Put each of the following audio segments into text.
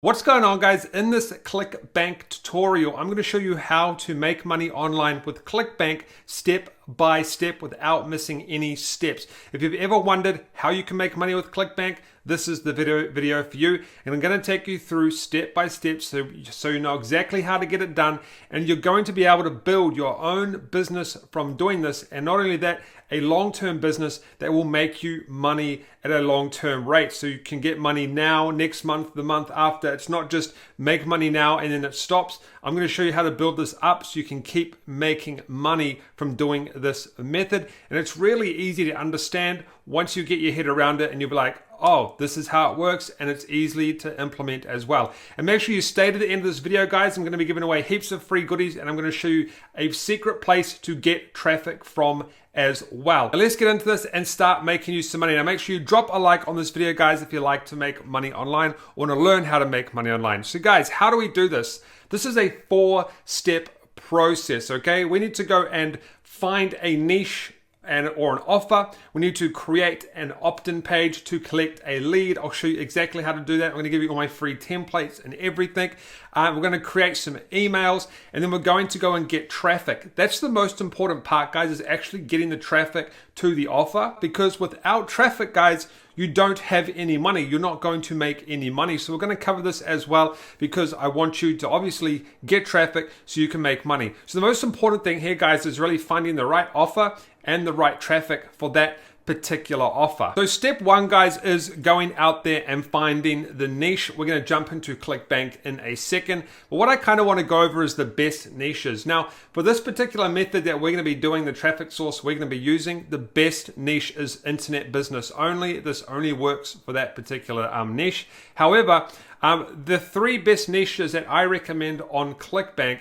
What's going on, guys? In this Clickbank tutorial, I'm going to show you how to make money online with Clickbank step by step without missing any steps. If you've ever wondered how you can make money with Clickbank, this is the video for you. And I'm going to take you through step by step so you know exactly how to get it done. And you're going to be able to build your own business from doing this. And not only that, a long-term business that will make you money at a long-term rate. So you can get money now, next month, the month after. It's not just make money now and then it stops. I'm going to show you how to build this up so you can keep making money from doing this method. And it's really easy to understand once you get your head around it and you'll be like, oh, this is how it works, and it's easy to implement as well. And make sure you stay to the end of this video, guys. I'm going to be giving away heaps of free goodies, and I'm going to show you a secret place to get traffic from as well. Now let's get into this and start making you some money. Now make sure you drop a like on this video, guys, if you like to make money online or want to learn how to make money online. So guys, how do we do this? This is a 4-step process, okay? We need to go and find a niche or an offer. We need to create an opt-in page to collect a lead. I'll show you exactly how to do that. I'm going to give you all my free templates and everything. We're going to create some emails, and then we're going to go and get traffic. That's the most important part, guys, is actually getting the traffic to the offer, because without traffic, guys, you don't have any money. You're not going to make any money. So we're going to cover this as well, because I want you to obviously get traffic so you can make money. So the most important thing here, guys, is really finding the right offer and the right traffic for that particular offer. So step 1, guys, is going out there and finding the niche. We're going to jump into Clickbank in a second. But what I kind of want to go over is the best niches. Now, for this particular method that we're going to be doing, the traffic source we're going to be using, the best niche is internet business only. This only works for that particular niche. However, the 3 best niches that I recommend on Clickbank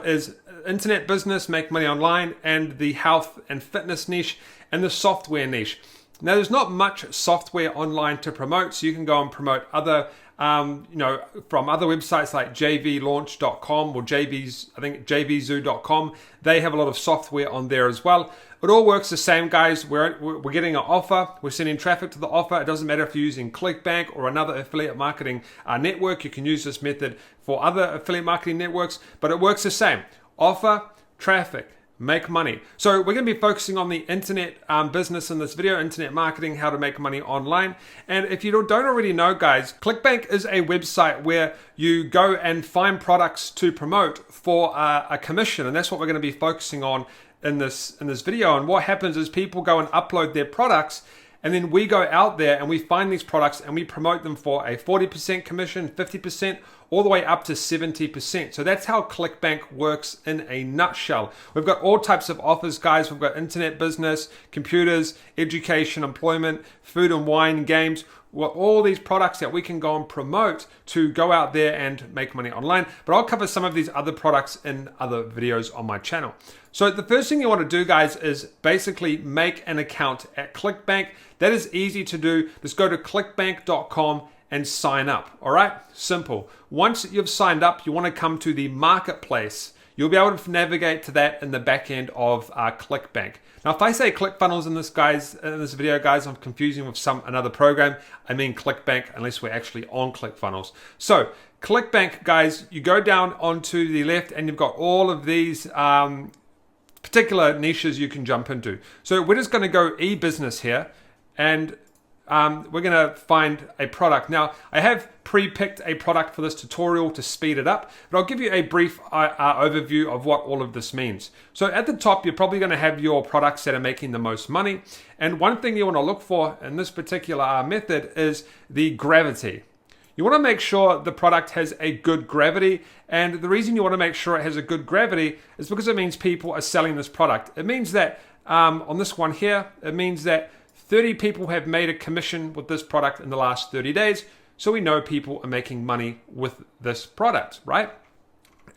is internet business, make money online, and the health and fitness niche, and the software niche. Now, there's not much software online to promote, so you can go and promote other, from other websites like jvlaunch.com or jvzoo.com. They have a lot of software on there as well. It all works the same, guys. We're getting an offer. We're sending traffic to the offer. It doesn't matter if you're using Clickbank or another affiliate marketing network. You can use this method for other affiliate marketing networks, but it works the same. Offer, traffic, make money. So we're going to be focusing on the internet business in this video, internet marketing, how to make money online. And if you don't already know, guys, Clickbank is a website where you go and find products to promote for a commission. And that's what we're going to be focusing on in this video. And what happens is people go and upload their products, and then we go out there and we find these products and we promote them for a 40% commission, 50%, all the way up to 70%. So that's how Clickbank works in a nutshell. We've got all types of offers, guys. We've got internet business, computers, education, employment, food and wine, games. Well, all these products that we can go and promote to go out there and make money online. But I'll cover some of these other products in other videos on my channel. So the first thing you want to do, guys, is basically make an account at Clickbank. That is easy to do. Just go to clickbank.com and sign up. All right, simple. Once you've signed up, you want to come to the marketplace. You'll be able to navigate to that in the back end of Clickbank. Now, if I say ClickFunnels in this video, guys, I'm confusing with another program. I mean Clickbank, unless we're actually on ClickFunnels. So Clickbank, guys, you go down onto the left and you've got all of these particular niches you can jump into. So we're just going to go e-business here, and we're going to find a product. Now, I have pre-picked a product for this tutorial to speed it up, but I'll give you a brief overview of what all of this means. So at the top, you're probably going to have your products that are making the most money. And one thing you want to look for in this particular method is the gravity. You want to make sure the product has a good gravity. And the reason you want to make sure it has a good gravity is because it means people are selling this product. It means that on this one here, it means that 30 people have made a commission with this product in the last 30 days. So we know people are making money with this product, right?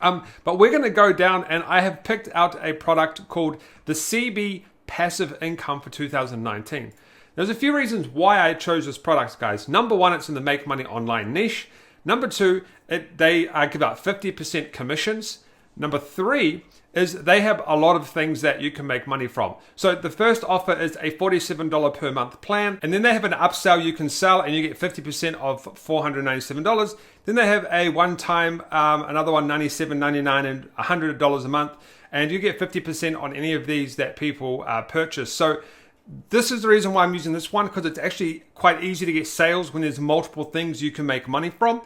But we're going to go down, and I have picked out a product called the CB Passive Income for 2019. There's a few reasons why I chose this product, guys. Number 1, it's in the make money online niche. Number 2, they give out 50% commissions. Number 3 is they have a lot of things that you can make money from. So the first offer is a $47 per month plan, and then they have an upsell you can sell and you get 50% of $497. Then they have a one-time, another one, $97.99 and $100 a month, and you get 50% on any of these that people purchase. So this is the reason why I'm using this one, because it's actually quite easy to get sales when there's multiple things you can make money from.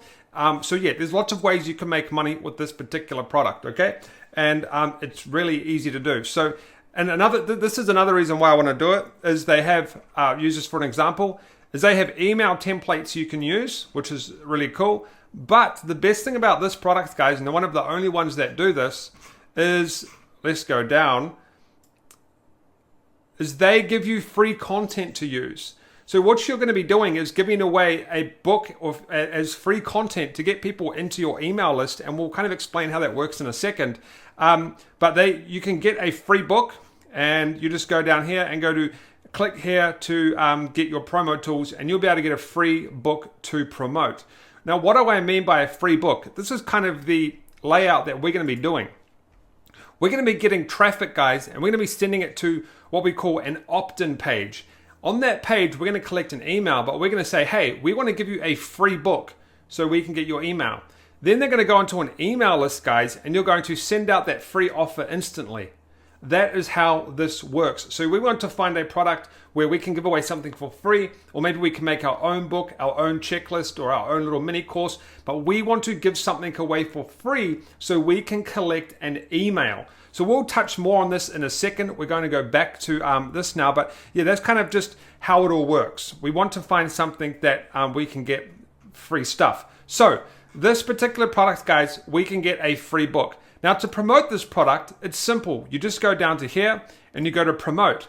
So yeah, there's lots of ways you can make money with this particular product, okay? And it's really easy to do. So, and this is another reason why I want to do it, is they have, use this for an example, is they have email templates you can use, which is really cool. But the best thing about this product, guys, and one of the only ones that do this, is, let's go down, is they give you free content to use. So what you're going to be doing is giving away a book as free content to get people into your email list, and we'll kind of explain how that works in a second. But you can get a free book, and you just go down here and go to click here to get your promo tools, and you'll be able to get a free book to promote. Now, what do I mean by a free book? This is kind of the layout that we're going to be doing. We're going to be getting traffic, guys, and we're going to be sending it to what we call an opt-in page. On that page, we're going to collect an email, but we're going to say, hey, we want to give you a free book so we can get your email. Then they're going to go into an email list, guys, and you're going to send out that free offer instantly. That is how this works. So we want to find a product where we can give away something for free, or maybe we can make our own book, our own checklist, or our own little mini course, but we want to give something away for free so we can collect an email. So we'll touch more on this in a second. We're going to go back to this now, but yeah, that's kind of just how it all works. We want to find something that we can get free stuff. So this particular product, guys, we can get a free book. Now, to promote this product, it's simple. You just go down to here and you go to promote,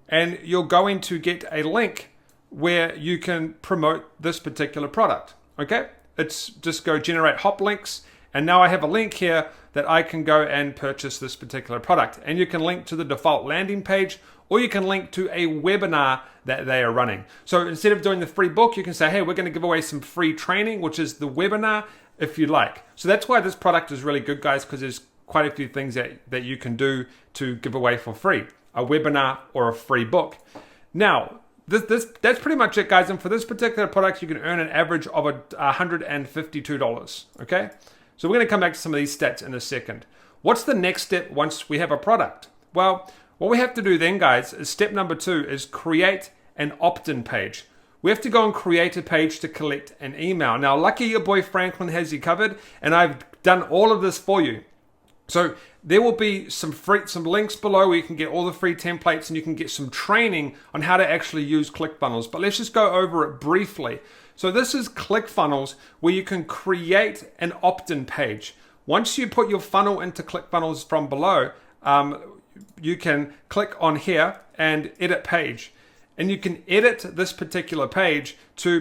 and you're going to get a link where you can promote this particular product. Okay? It's just go generate hop links, and now I have a link here that I can go and purchase this particular product. And you can link to the default landing page, or you can link to a webinar that they are running. So instead of doing the free book, you can say, hey, we're going to give away some free training, which is the webinar, if you like. So that's why this product is really good, guys, because there's quite a few things that you can do to give away for free, a webinar or a free book. Now, that's pretty much it, guys. And for this particular product, you can earn an average of $152, okay? So we're going to come back to some of these stats in a second. What's the next step once we have a product? Well, what we have to do then, guys, is step number 2 is create an opt-in page. We have to go and create a page to collect an email. Now, lucky your boy Franklin has you covered, and I've done all of this for you. So there will be some links below where you can get all the free templates, and you can get some training on how to actually use ClickFunnels. But let's just go over it briefly. So this is ClickFunnels, where you can create an opt-in page. Once you put your funnel into ClickFunnels from below, you can click on here and edit page. And you can edit this particular page to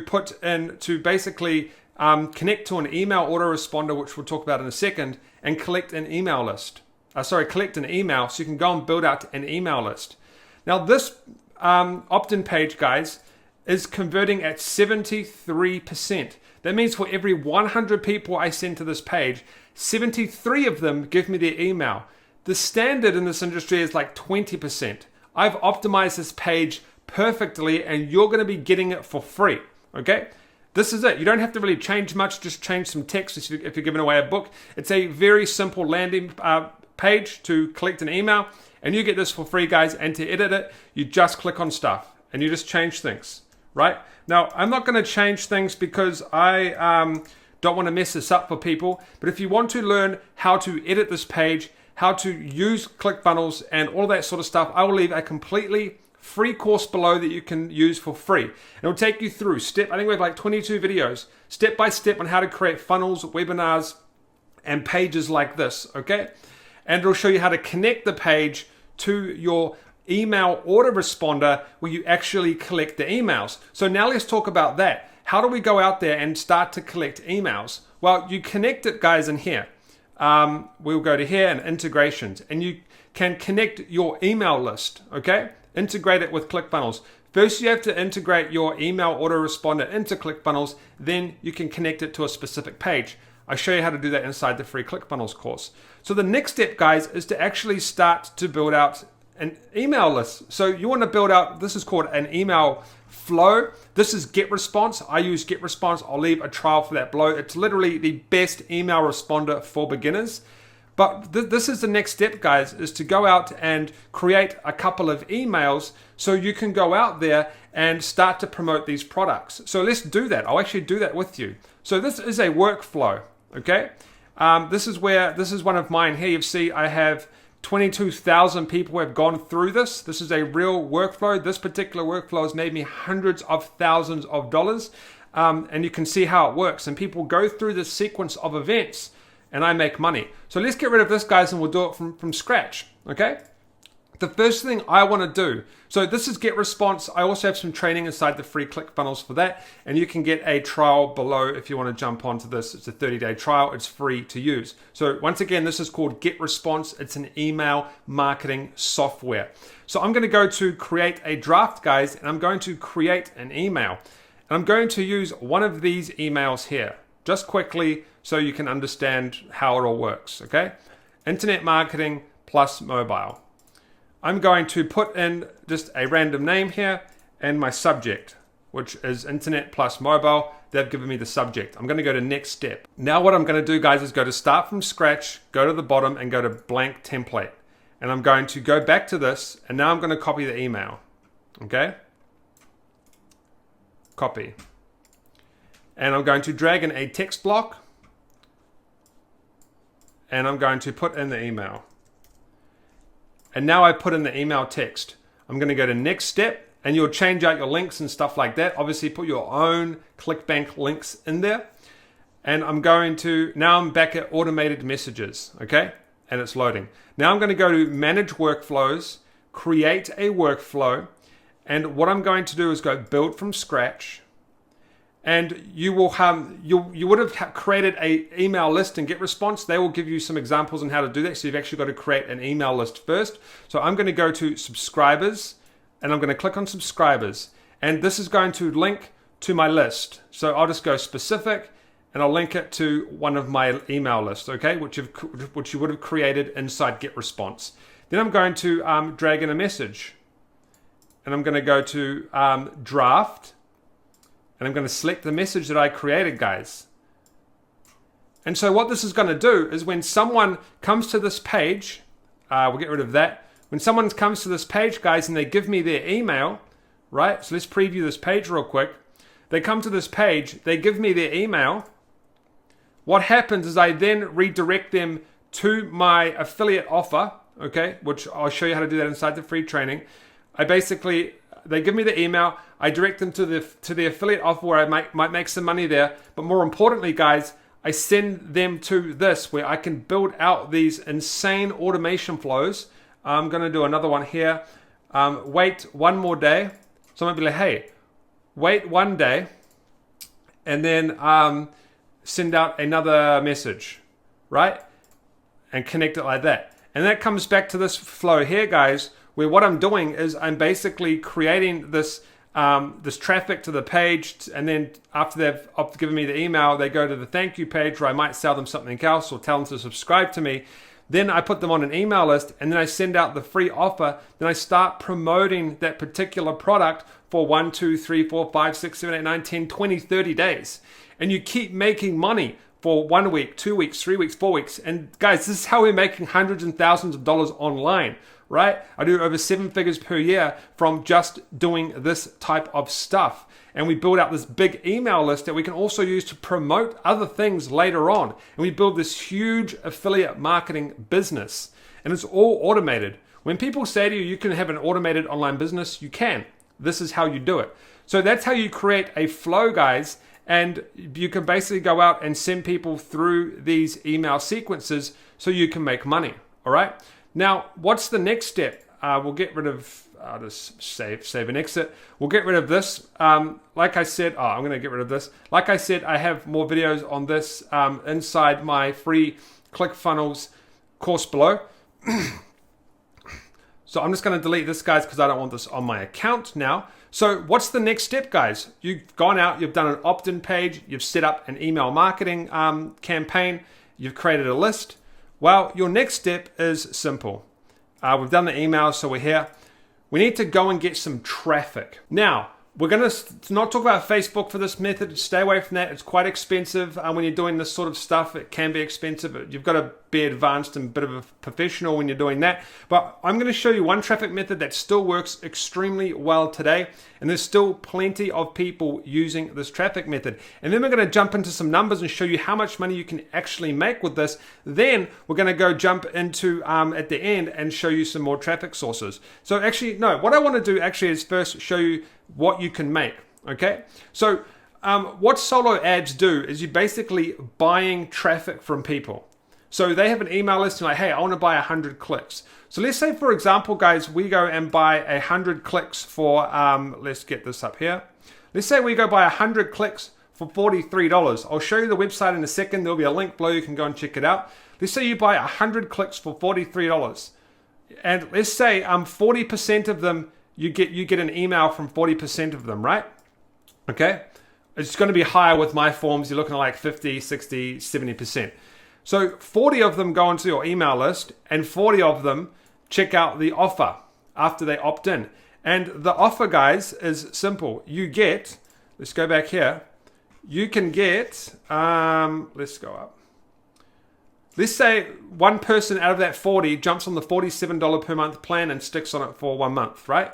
basically connect to an email autoresponder, which we'll talk about in a second, and collect an email list. Collect an email so you can go and build out an email list. Now this opt-in page, guys, is converting at 73%. That means for every 100 people I send to this page, 73 of them give me their email. The standard in this industry is like 20%. I've optimized this page perfectly, and you're going to be getting it for free. Okay, this is it. You don't have to really change much. Just change some text if you're giving away a book. It's a very simple landing page to collect an email, and you get this for free, guys. And to edit it, you just click on stuff and you just change things. Right now, I'm not going to change things because I don't want to mess this up for people. But if you want to learn how to edit this page, how to use ClickFunnels and all that sort of stuff, I will leave a completely free course below that you can use for free. And it'll take you through I think we have like 22 videos, step by step on how to create funnels, webinars, and pages like this, okay? And it'll show you how to connect the page to your email autoresponder where you actually collect the emails. So now let's talk about that. How do we go out there and start to collect emails? Well, you connect it, guys, in here. We'll go to here and integrations, and you can connect your email list, okay? Integrate it with ClickFunnels. First, you have to integrate your email autoresponder into ClickFunnels, then you can connect it to a specific page. I show you how to do that inside the free ClickFunnels course. So the next step, guys, is to actually start to build out an email list. So you want to build out, this is called an email flow. This is GetResponse. I use GetResponse. I'll leave a trial for that below. It's literally the best email responder for beginners. But this is the next step, guys, is to go out and create a couple of emails so you can go out there and start to promote these products. So let's do that. I'll actually do that with you. So this is a workflow, okay? This is one of mine here. You see I have 22,000 people who have gone through this. This is a real workflow. This particular workflow has made me hundreds of thousands of dollars. And you can see how it works. And people go through this sequence of events and I make money. So let's get rid of this, guys, and we'll do it from scratch, okay? The first thing I want to do, so this is GetResponse. I also have some training inside the free ClickFunnels for that, and you can get a trial below if you want to jump onto this. It's a 30-day trial. It's free to use. So once again, this is called GetResponse. It's an email marketing software. So I'm going to go to create a draft, guys, and I'm going to create an email. And I'm going to use one of these emails here, just quickly, so you can understand how it all works, okay? Internet marketing plus mobile. I'm going to put in just a random name here and my subject, which is internet plus mobile. They've given me the subject. I'm going to go to next step. Now what I'm going to do, guys, is go to start from scratch, go to the bottom and go to blank template. And I'm going to go back to this, and now I'm going to copy the email, okay? Copy. And I'm going to drag in a text block, and I'm going to put in the email. And now I put in the email text. I'm going to go to next step, and you'll change out your links and stuff like that. Obviously put your own Clickbank links in there. And I'm going to, now I'm back at automated messages, okay? And it's loading. Now I'm going to go to manage workflows, create a workflow. And what I'm going to do is go build from scratch. And you will have, you would have created a email list and GetResponse. They will give you some examples on how to do that. So you've actually got to create an email list first. So I'm going to go to subscribers, and I'm going to click on subscribers. And this is going to link to my list. So I'll just go specific, and I'll link it to one of my email lists, okay, which you would have created inside GetResponse. Then I'm going to drag in a message, and I'm going to go to draft. And I'm going to select the message that I created, guys. And so what this is going to do is when someone comes to this page, we'll get rid of that. When someone comes to this page, guys, and they give me their email, right? So let's preview this page real quick. They come to this page, they give me their email. What happens is I then redirect them to my affiliate offer, okay, which I'll show you how to do that inside the free training. They give me the email, I direct them to the affiliate offer where I might make some money there. But more importantly, guys, I send them to this where I can build out these insane automation flows. I'm going to do another one here. Wait one more day. So I might be like, hey, wait one day, and then send out another message, right? And connect it like that. And that comes back to this flow here, guys, where what I'm doing is I'm basically creating this this traffic to the page, and then after they've given me the email, they go to the thank you page where I might sell them something else or tell them to subscribe to me. Then I put them on an email list, and then I send out the free offer. Then I start promoting that particular product for 1, 2, 3, 4, 5, 6, 7, 8, 9, 10, 20, 30 days. And you keep making money for 1 week, 2 weeks, 3 weeks, 4 weeks. And guys, this is how we're making hundreds and thousands of dollars online, right? I do over 7 figures per year from just doing this type of stuff. And we build out this big email list that we can also use to promote other things later on. And we build this huge affiliate marketing business. And it's all automated. When people say to you, you can have an automated online business, you can. This is how you do it. So that's how you create a flow, guys. And you can basically go out and send people through these email sequences so you can make money. All right. Now, what's the next step? We'll get rid of, I'll just save and exit. We'll get rid of this. Like I said, I'm going to get rid of this. Like I said, I have more videos on this inside my free ClickFunnels course below. So I'm just going to delete this, guys, because I don't want this on my account now. So what's the next step, guys? You've gone out, you've done an opt-in page, you've set up an email marketing campaign, you've created a list. Well, your next step is simple. We've done the email, so we're here. We need to go and get some traffic. Now, we're going to not talk about Facebook for this method. Stay away from that. It's quite expensive. When you're doing this sort of stuff, it can be expensive. You've got to be advanced and a bit of a professional when you're doing that. But I'm going to show you one traffic method that still works extremely well today. And there's still plenty of people using this traffic method. And then we're going to jump into some numbers and show you how much money you can actually make with this. Then we're going to go jump into at the end and show you some more traffic sources. So actually, no, what I want to do actually is first show you what you can make. Okay, so what solo ads do is you're basically buying traffic from people. So they have an email list and like, hey, I want to buy 100 clicks. So let's say, for example, guys, we go and buy 100 clicks for, let's get this up here. Let's say we go buy 100 clicks for $43. I'll show you the website in a second. There'll be a link below. You can go and check it out. Let's say you buy 100 clicks for $43. And let's say 40% of them, you get an email from 40% of them, right? Okay. It's going to be higher with my forms. You're looking at like 50, 60, 70%. So 40 of them go onto your email list and 40 of them check out the offer after they opt in. And the offer, guys, is simple. You get, let's go back here. You can get, let's go up. Let's say one person out of that 40 jumps on the $47 per month plan and sticks on it for 1 month, right?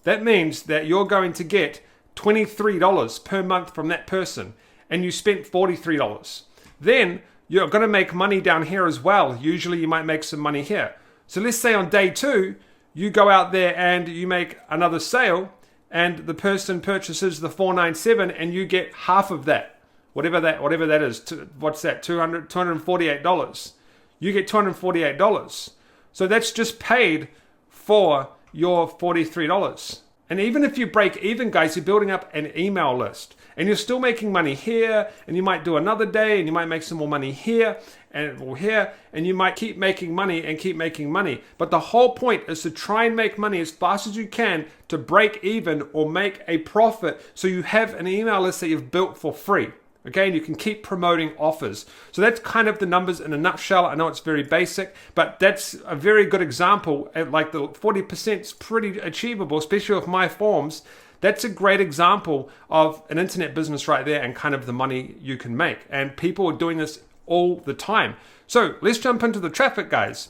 That means that you're going to get $23 per month from that person, and you spent $43. Then you're going to make money down here as well. Usually you might make some money here. So let's say on day 2, you go out there and you make another sale, and the person purchases the $497 and you get half of that. Whatever that is. What's that? $248. You get $248. So that's just paid for your $43. And even if you break even, guys, you're building up an email list and you're still making money here, and you might do another day and you might make some more money here and here, and you might keep making money and keep making money. But the whole point is to try and make money as fast as you can to break even or make a profit, so you have an email list that you've built for free. Okay, and you can keep promoting offers. So that's kind of the numbers in a nutshell. I know it's very basic, but that's a very good example. Like the 40% is pretty achievable, especially with my forms. That's a great example of an internet business right there and kind of the money you can make. And people are doing this all the time. So let's jump into the traffic, guys.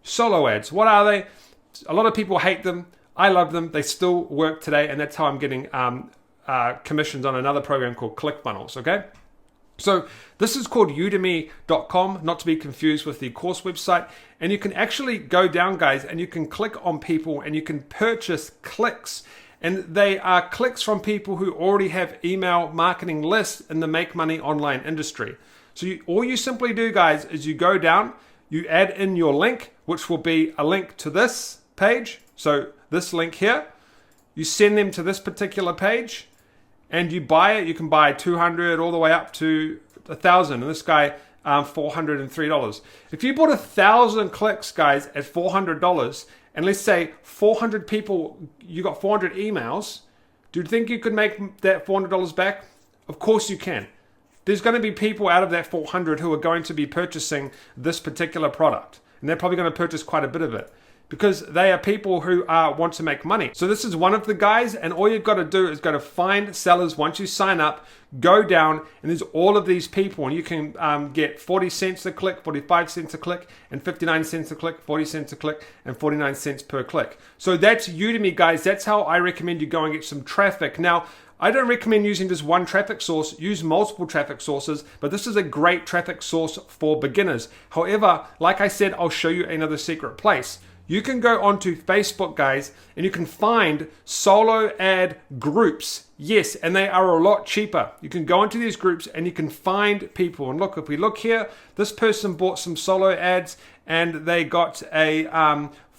Solo ads, what are they? A lot of people hate them. I love them. They still work today, and that's how I'm getting commissions on another program called ClickBunnels, okay? So this is called udemy.com, not to be confused with the course website. And you can actually go down, guys, and you can click on people and you can purchase clicks. And they are clicks from people who already have email marketing lists in the make money online industry. So all you simply do, guys, is you go down, you add in your link, which will be a link to this page. So this link here, you send them to this particular page, and you buy it. You can buy 200 all the way up to 1,000. And this guy, $403. If you bought 1,000 clicks, guys, at $400, and let's say 400 people, you got 400 emails, do you think you could make that $400 back? Of course you can. There's going to be people out of that 400 who are going to be purchasing this particular product. And they're probably going to purchase quite a bit of it, because they are people who want to make money. So this is one of the guys, and all you've got to do is go to find sellers. Once you sign up, go down, and there's all of these people, and you can get 40 cents a click, 45 cents a click, and 59 cents a click, 40 cents a click, and 49 cents per click. So that's Udemy, guys. That's how I recommend you go and get some traffic. Now, I don't recommend using just one traffic source. Use multiple traffic sources, but this is a great traffic source for beginners. However, like I said, I'll show you another secret place. You can go onto Facebook, guys, and you can find solo ad groups. Yes, and they are a lot cheaper. You can go into these groups and you can find people. And look, if we look here, this person bought some solo ads and they got a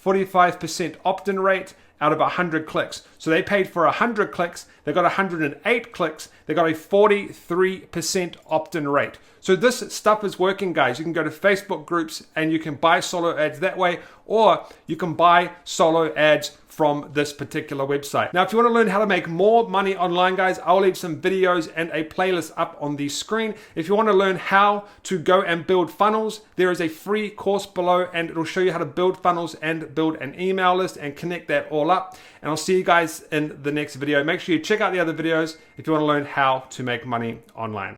45% opt-in rate out of 100 clicks. So they paid for 100 clicks, they got 108 clicks, they got a 43% opt-in rate. So this stuff is working, guys. You can go to Facebook groups and you can buy solo ads that way, or you can buy solo ads from this particular website. Now, if you want to learn how to make more money online, guys, I'll leave some videos and a playlist up on the screen. If you want to learn how to go and build funnels, there is a free course below, and it'll show you how to build funnels and build an email list and connect that all up. And I'll see you guys in the next video. Make sure you check out the other videos if you want to learn how to make money online.